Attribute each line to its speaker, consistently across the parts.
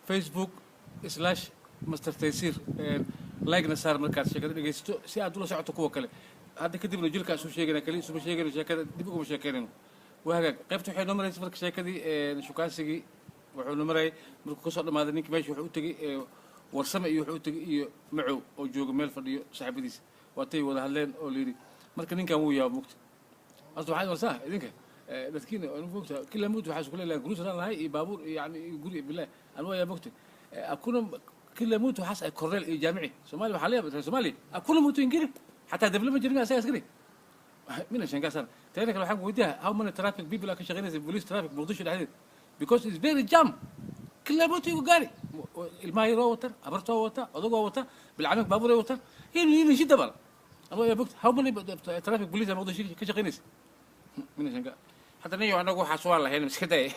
Speaker 1: facebook slash master taysir like-na saar markaad sheekada dhegaysato si aad ula socoto kuwa kale hadda kadibna jilkaas u sheegana kali isuma sheegayno sheekada dib uguma sheekeynayno waa hagaag qaybta waxay noo maraysa marka sheekadii shukaansigii wuxuu noo marayay markuu kasoo dhamaaday ninkii meesha wuxuu u tegey warsame iyo wuxuu u tegey iyo macow oo jooga meel fadhiyo saaxiibadiisa waatay wada hadleen oo layidhi marka ninkan wuu yaaba mugta horta waxaad warsaa idinka dadkiina mogta kila mud waxaa isku leeyahay guruus raan lahay iyo baabuur yani guri bilaah aan waa yaa mogta akuna kila mud waxaas ay korneel iyo jaamici soomaaliya waxaa leeyahay soomaaliya akuna mutu ingiri xataa development jirmi asaga askari mina shangaasana tayna kale waxaan weydiiyaa how many traffic people are ka shaqeynaysa police traffic muqdisho dhexdeed because it's very jam kila mud igu gaari ilmaha yaroo wata abartoo wata odagoo wata bilcamig baabuuray wata in shida bal ama yaa mogta how many traffic police are muqdisho ka shaqeynaysa mina shanga hadda niyo anagu waxaa soo lahayn iska day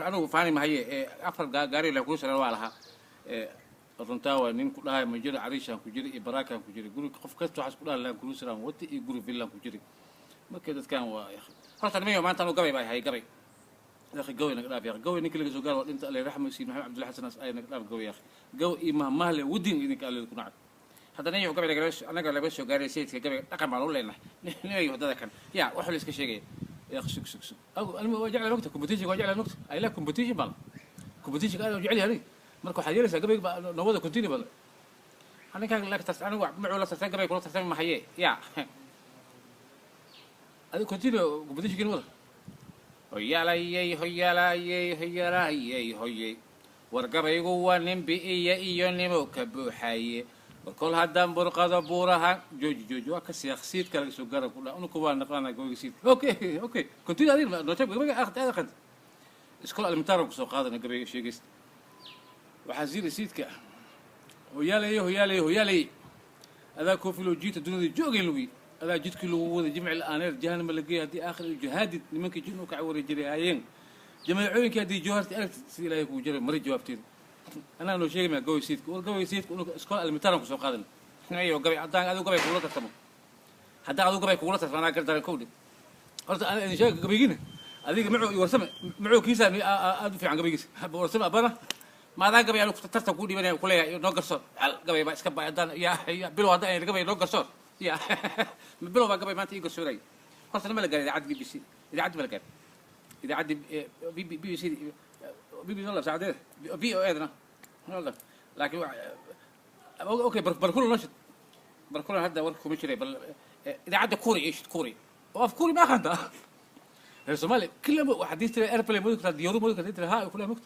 Speaker 1: anagu faani mahaye afar gaari la ku soo waa lahaa runtaa waa nin ku dhahay ma jiro cariishan ku jiro iyo baraakan ku jiro guri qof kasta waxa isku dhahay laan ku soo wata iyo guri villan ku jiro marka dadkan waa horta niyo maanta anu gabay baa hay gabay akhi gaway naga dhaaf yaa gaway ninka laga soo gaaro dhinta Allah raxmo si maxamed abdul xasan ay naga dhaaf gaway yaa gaw ima mahle wadin idinka Allah ku nacay hadda niyo gabay anaga laga soo gaaray sayidka gabay dhaqan baan u leenahay niyo wadada kan yaa wax la iska sheegay يا أخي سك أنا واجع على نقطة كومبتيشن واجع على نقطة أي لا كومبتيشن بال كومبتيشن أنا واجع لي هني مركو حيرة سأقبل نوضة كونتيني بال أنا كان لك أنا معه لا تستقبل يقول تستقبل ما حياه يا هذا كونتيني كومبتيشن كده هيا لا هيا ورقب يقول نبي إيه نمو كبوحية وكل هذا برقة بورها جوج وكسي خسيت كلا سجارة كلها أنا كوان نقلنا جوج سيد أوكي كنت هذه ما نتابع قبل أخذ إسكول المتارك سوق هذا نقبل شيء جست وحزين سيد كا ويا لي هذا كوفي لو جيت الدنيا جوج لوي هذا جيت كله هو جمع الآنير جهنم اللي هذه آخر جهاد لمنك جنوك عور جري هايين جماعين كهذه جوهرت ألف سيلا يكون جري مريض جوابتين أنا لو شيء ما جوي سيد كونه إسكول المتارك سوق هذا أيوة قبل عدان هذا قبل كولات تسمو حتى هذا قبل كولات أنا قلت أنا كودي قلت أنا إن شاء قبل جينا هذيك معه يورسم معه كيسة أدفع عن قبل جيس ورسم أبنا ما ذا قبل يعني ترتب كودي بني كلها نوقر صور قبل ما إسكب عدان يا بلو هذا يعني قبل نوقر صور يا بلو ما قبل ما تيجي صوري قلت أنا ما لقى إذا عاد بي سي إذا عاد ما لقى إذا عاد بي سي بي والله ساعدين في أيضا والله لكن اوكي بركول نشط بركول هذا وركو مشري اذا عاد كوري ايش كوري وقف كوري ما خنده الصومالي كل واحد يشتري ايربلين مودك ديورو مودك تدري ها كلها مكت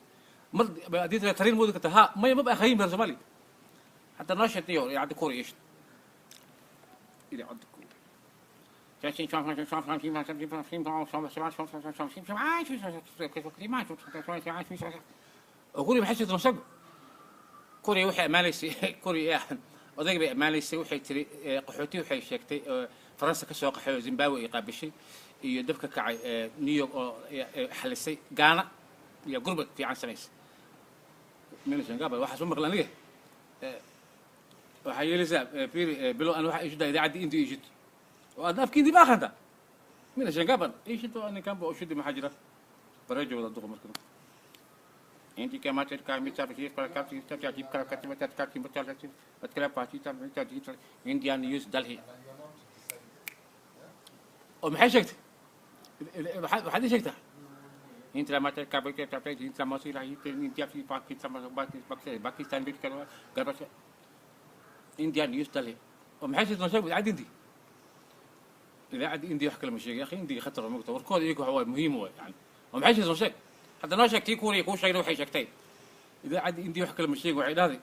Speaker 1: مرض اديت ترين مودك ها ما يبقى خايم بالصومالي حتى ناشط يور يعد كوري ايش اذا عد كوري كوري بحس يتنصق كوري وحي ماليسي كوري oday bay maaleysay waxay tiri qaxooti waxay sheegtay Faransa ka soo qaxay Zimbabwe ay qaabishay iyo dabka kacay New York oo xalisay Ghana iyo gurbad fiican samaysay meel Zimbabwe waxa soo maqlan aniga waxa yeelaysaa fiir bilo aan waxa isda idaacadii intii ishid oo aad afkiindii ma akhanta meel Zimbabwe ishid oo aan kan boo shidi ma xajira barajo wada duq markan انت كما تلقى مثال في الكاتب تجيب كاتب تتكلم مثال بتكلم باتي تجيب انديان يوز دلهي ومحشكت حد شكته انت لما تلقى بكتاب انت لما تصير هي انت في باكستان بيتكلم قبل انديان يوز دلهي ومحشكت مشاكل عاد انت اذا عاد اندي يحكي المشاكل يا اخي اندي خطر المقطع وركود يكو هو مهم هو يعني ومحشكت مشاكل هذا ناشك تي كوري كوش شيء روحي شكتين إذا عاد إندي يحكي المشيق وعيد هذه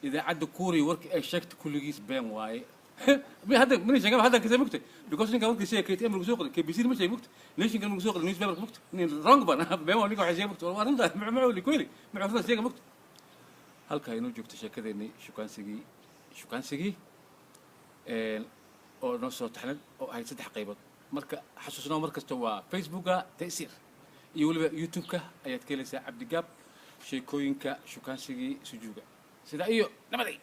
Speaker 1: إذا عاد كوري ورك شكت كل جيس بين واي هذا من شجع هذا كذا مكتب because إنك أقول كشيء كيت أمر سوق كي بيصير مشي مكتب ليش إنك أمر سوق الناس بيعمل مكتب إن رانق بنا بين وانيك وحشي مكتب وأنا ده معه اللي كويلي معه هذا شيء مكتب هل كاينو جبت شيء كذا إني شو كان سجي أو نص تحلل أو هاي ست حقيبة مركز حسسنا مركز توا فيسبوك تأثير يقول يوتيوبك أيات كيلسا عبد الجاب شيكوينك شو كان سجي سجوجا سيدا أيوه نمدي